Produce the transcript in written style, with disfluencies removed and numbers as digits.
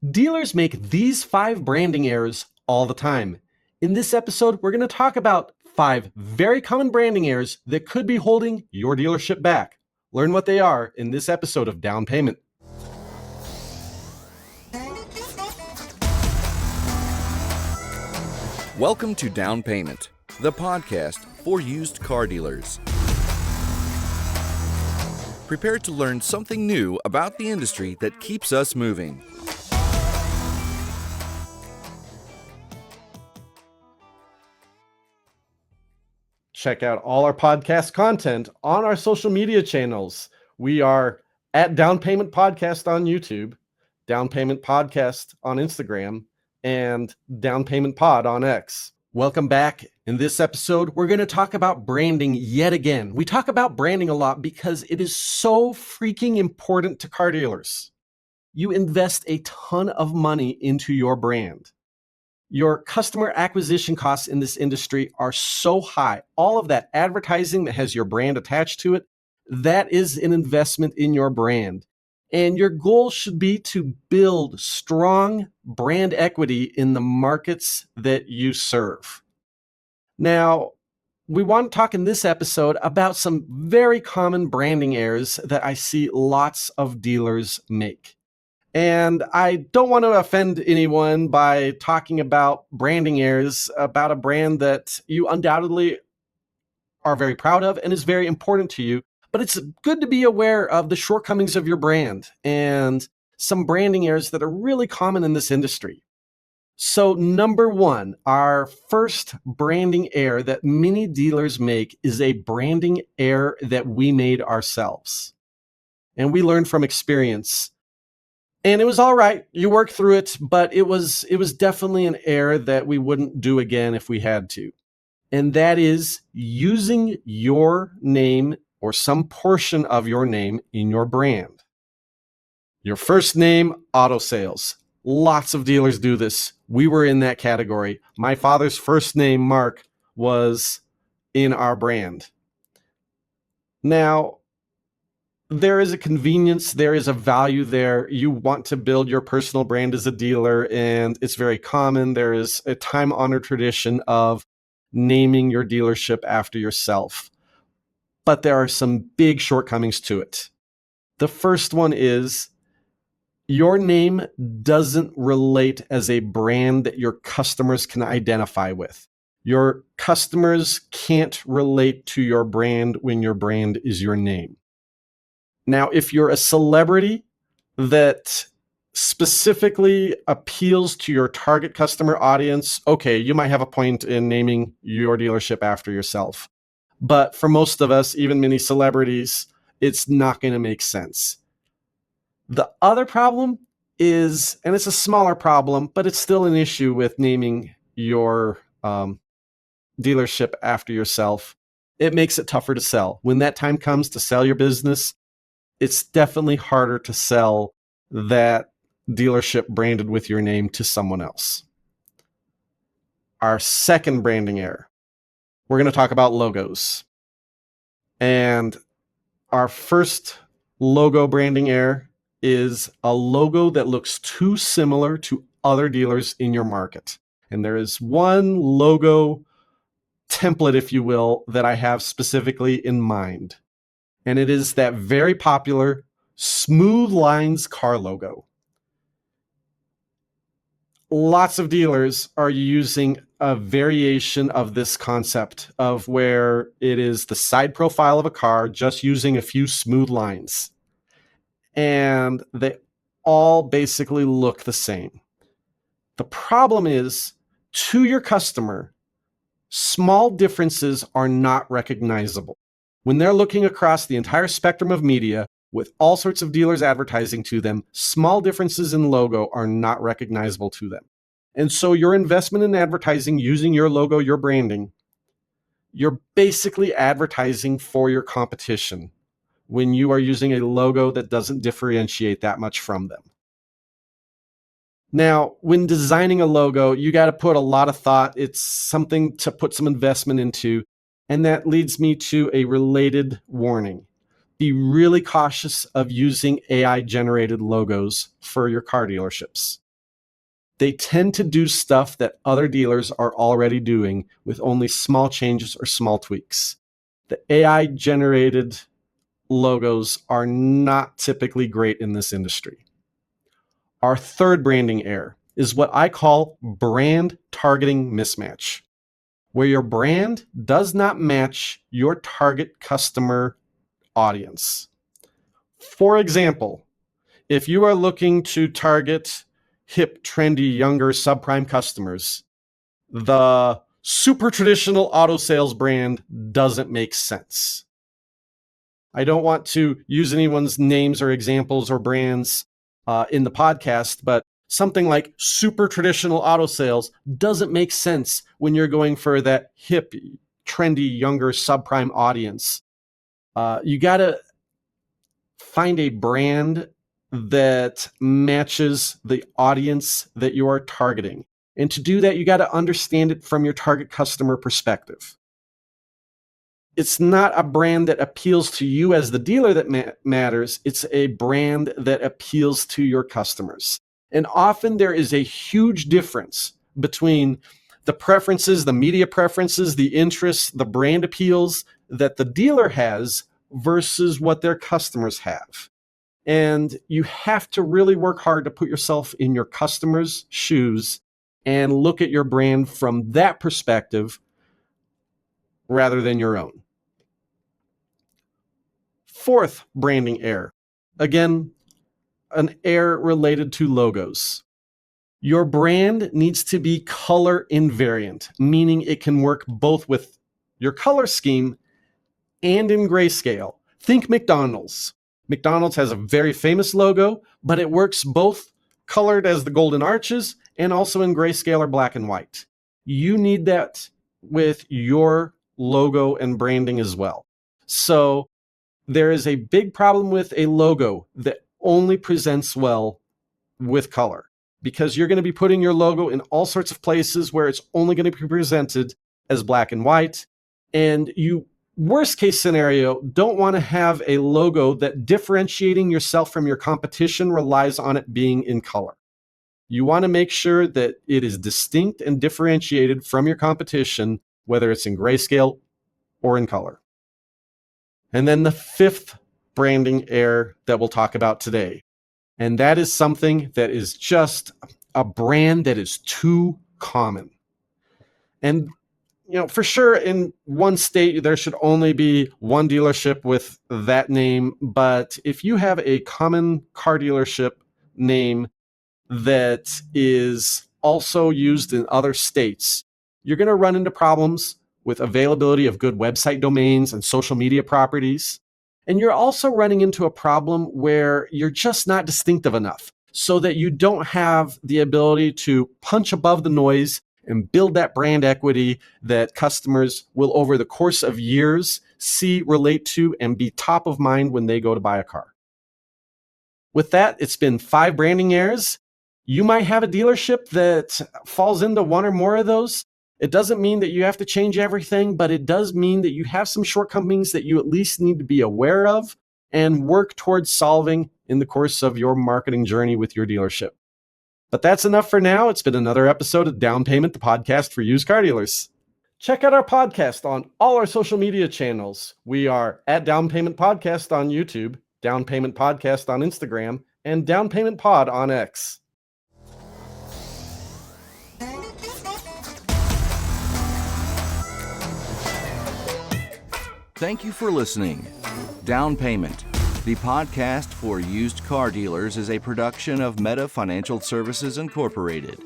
Dealers make these 5 branding errors all the time. In this episode, we're going to talk about 5 very common branding errors that could be holding your dealership back. Learn what they are in this episode of Down Payment. Welcome to Down Payment, the podcast for used car dealers. Prepare to learn something new about the industry that keeps us moving. Check out all our podcast content on our social media channels. We are at Down Payment Podcast on YouTube, Down Payment Podcast on Instagram, and Down Payment Pod on X. Welcome back. In this episode, we're going to talk about branding yet again. We talk about branding a lot because it is so freaking important to car dealers. You invest a ton of money into your brand. Your customer acquisition costs in this industry are so high. All of that advertising that has your brand attached to it, that is an investment in your brand. And your goal should be to build strong brand equity in the markets that you serve. Now, we want to talk in this episode about some very common branding errors that I see lots of dealers make. And I don't want to offend anyone by talking about branding errors about a brand that you undoubtedly are very proud of and is very important to you. But it's good to be aware of the shortcomings of your brand and some branding errors that are really common in this industry. So number one, our first branding error that many dealers make is a branding error that we made ourselves. And we learned from experience. And it was all right. You worked through it, but it was definitely an error that we wouldn't do again if we had to. And that is using your name or some portion of your name in your brand. Your first name, auto sales. Lots of dealers do this. We were in that category. My father's first name, Mark, was in our brand. Now, there is a convenience, there is a value there. You want to build your personal brand as a dealer, and it's very common. There is a time-honored tradition of naming your dealership after yourself. But there are some big shortcomings to it. The first one is your name doesn't relate as a brand that your customers can identify with. Your customers can't relate to your brand when your brand is your name. Now, if you're a celebrity that specifically appeals to your target customer audience, okay, you might have a point in naming your dealership after yourself. But for most of us, even many celebrities, it's not going to make sense. The other problem is, and it's a smaller problem, but it's still an issue with naming your dealership after yourself. It makes it tougher to sell. When that time comes to sell your business, it's definitely harder to sell that dealership branded with your name to someone else. Our second branding error, we're going to talk about logos. And our first logo branding error is a logo that looks too similar to other dealers in your market. And there is one logo template, if you will, that I have specifically in mind. And it is that very popular Smooth Lines car logo. Lots of dealers are using a variation of this concept of where it is the side profile of a car just using a few smooth lines. And they all basically look the same. The problem is, to your customer, small differences are not recognizable. When they're looking across the entire spectrum of media with all sorts of dealers advertising to them, small differences in logo are not recognizable to them. And so your investment in advertising using your logo, your branding, you're basically advertising for your competition when you are using a logo that doesn't differentiate that much from them. Now, when designing a logo, you got to put a lot of thought. It's something to put some investment into. And that leads me to a related warning. Be really cautious of using AI-generated logos for your car dealerships. They tend to do stuff that other dealers are already doing with only small changes or small tweaks. The AI generated logos are not typically great in this industry. Our third branding error is what I call brand targeting mismatch, where your brand does not match your target customer audience. For example, if you are looking to target hip, trendy, younger subprime customers, the super traditional auto sales brand doesn't make sense. I don't want to use anyone's names or examples or brands in the podcast, but something like super traditional auto sales doesn't make sense when you're going for that hip, trendy, younger subprime audience. You got to find a brand that matches the audience that you are targeting. And to do that, you got to understand it from your target customer perspective. It's not a brand that appeals to you as the dealer that matters. It's a brand that appeals to your customers. And often there is a huge difference between the preferences, the media preferences, the interests, the brand appeals that the dealer has versus what their customers have. And you have to really work hard to put yourself in your customers' shoes and look at your brand from that perspective rather than your own. Fourth branding error. Again, an error related to logos. Your brand needs to be color invariant, meaning it can work both with your color scheme and in grayscale. Think McDonald's. McDonald's has a very famous logo, but it works both colored as the golden arches and also in grayscale or black and white. You need that with your logo and branding as well. So there is a big problem with a logo that only presents well with color, because you're going to be putting your logo in all sorts of places where it's only going to be presented as black and white. And you, worst case scenario, don't want to have a logo that differentiating yourself from your competition relies on it being in color. You want to make sure that it is distinct and differentiated from your competition, whether it's in grayscale or in color. And then the fifth branding error that we'll talk about today, and that is something that is just a brand that is too common. And for sure, in one state, there should only be one dealership with that name. But if you have a common car dealership name that is also used in other states, you're going to run into problems with availability of good website domains and social media properties. And you're also running into a problem where you're just not distinctive enough so that you don't have the ability to punch above the noise and build that brand equity that customers will, over the course of years, see, relate to, and be top of mind when they go to buy a car. With that, it's been 5 branding errors. You might have a dealership that falls into one or more of those. It doesn't mean that you have to change everything, but it does mean that you have some shortcomings that you at least need to be aware of and work towards solving in the course of your marketing journey with your dealership. But that's enough for now. It's been another episode of Down Payment, the podcast for used car dealers. Check out our podcast on all our social media channels. We are at Down Payment Podcast on YouTube, Down Payment Podcast on Instagram, and Down Payment Pod on X. Thank you for listening. Down Payment, the podcast for used car dealers, is a production of Meta Financial Services Incorporated.